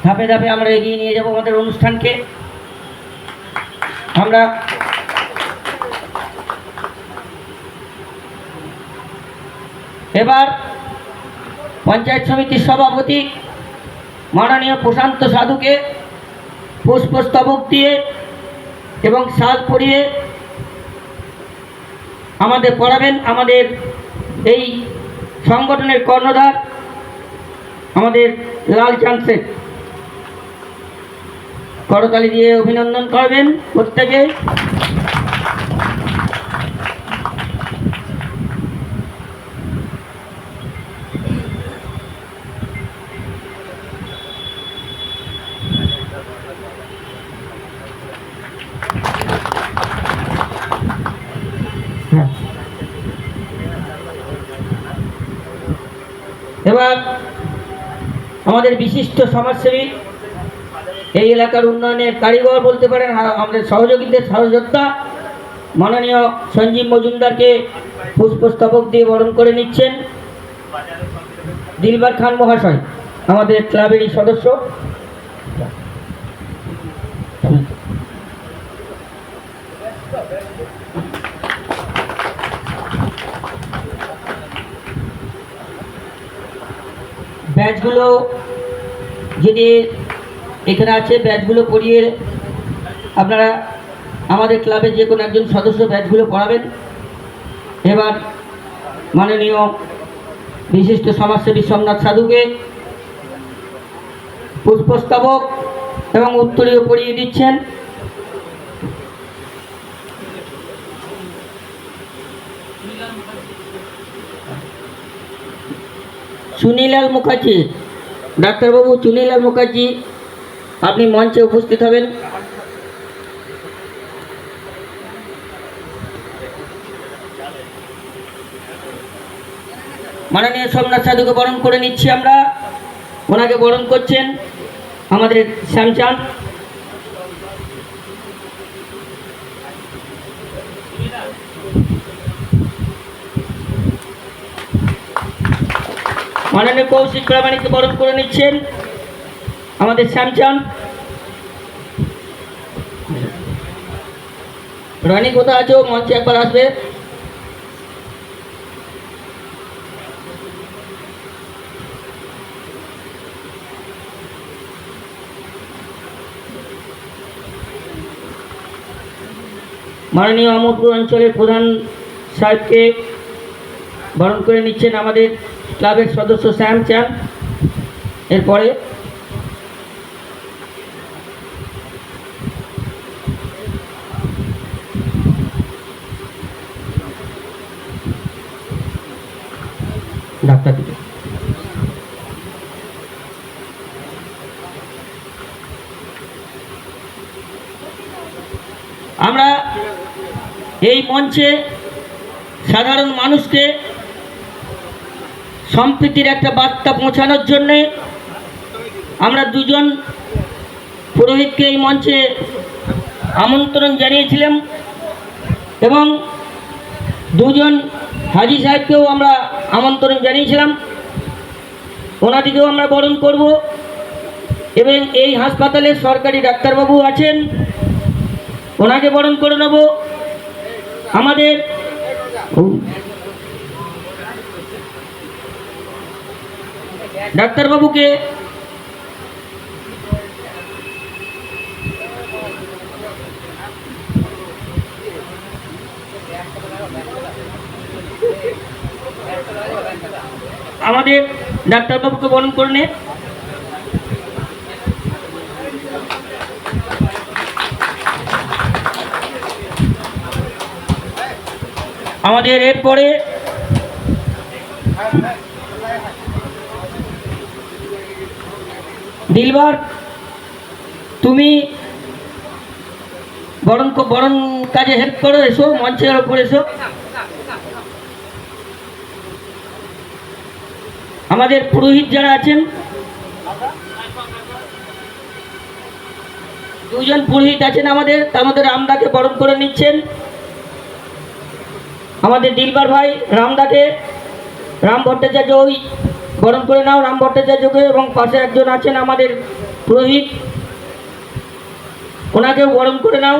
ধাপে ধাপে আমরা এগিয়ে নিয়ে যাব আমাদের অনুষ্ঠানকে। আমরা এবার পঞ্চায়েত সমিতির সভাপতি মাননীয় প্রশান্ত সাধুকে পুষ্পস্তবক দিয়ে এবং সাজ পরিয়ে আমাদের পড়াবেন আমাদের এই সংগঠনের কর্ণধার আমাদের লালচাঁদ শেখ। করতালি দিয়ে অভিনন্দন করবেন প্রত্যেকে। এবার আমাদের বিশিষ্ট সমাজসেবী, এই এলাকার উন্নয়নের কারিগর বলতে পারেন, আমাদের সহযোগীদের সহযোদ্ধা মাননীয় সঞ্জীব মজুমদারকে পুষ্পস্তবক দিয়ে বরণ করে নিচ্ছেন দিলবার খান মহাশয়, আমাদের ক্লাবেরই সদস্য। ব্যাচগুলো যদি এখানে আছে, ব্যাচগুলো পরিয়ে আপনারা আমাদের ক্লাবে যে কোনো একজন সদস্য ব্যাচগুলো পড়াবেন। এবার মাননীয় বিশিষ্ট সমাজসেবী সোমনাথ সাধুকে পুষ্পস্তবক এবং উত্তরীয় পরিয়ে দিচ্ছেন। চুনিলাল মুখার্জি, ডাক্তারবাবু চুনিলাল মুখার্জি, আপনি মঞ্চে উপস্থিত হবেন। মাননীয় সোমনাথ সাধুকে বরণ করে নিচ্ছি আমরা। ওনাকে বরণ করছেন আমাদের শ্যামচাঁদ। মাননীয় কৌশিক প্রামাণিককে বরণ করে নিচ্ছেন আমাদের শ্যামচাঁদ। রানী কোথায় আছো? মঞ্চে একবার আসবে। মাননীয় আমোদপুর অঞ্চলের প্রধান সাহেবকে বরণ করে নিচ্ছেন আমাদের ক্লাবের সদস্য শ্যামচাঁদ। এরপরে ডাক্তার দিকে আমরা এই মঞ্চে সাধারণ মানুষকে সম্প্রীতির একটা বার্তা পৌঁছানোর জন্যে আমরা দুজন পুরোহিতকে এই মঞ্চে আমন্ত্রণ জানিয়েছিলাম এবং দুজন হাজি সাহেবকেও আমরা আমন্ত্রণ জানিয়েছিলাম। ওনাদিকেও আমরা বরণ করব এবং এই হাসপাতালের সরকারি ডাক্তারবাবু আছেন, ওনাকে বরণ করে নেব। আমাদের ডাক্তারবাবুকে বরণ করে নে। আমাদের এরপরে দিলবার, তুমি বরণ কাজে হেল্প করো, এসো মঞ্চের ওপর এসো। আমাদের পুরোহিত যারা আছেন, দুজন পুরোহিত আছেন আমাদের রামদাকে বরণ করে নিচ্ছেন। আমাদের দিলবার ভাই রামদাকে, রাম ভট্টাচার্য ওই বরণ করে নাও রাম ভট্টাচার্যকে, এবং পাশে একজন আছেন আমাদের পুরোহিত ওনাকেও বরণ করে নাও।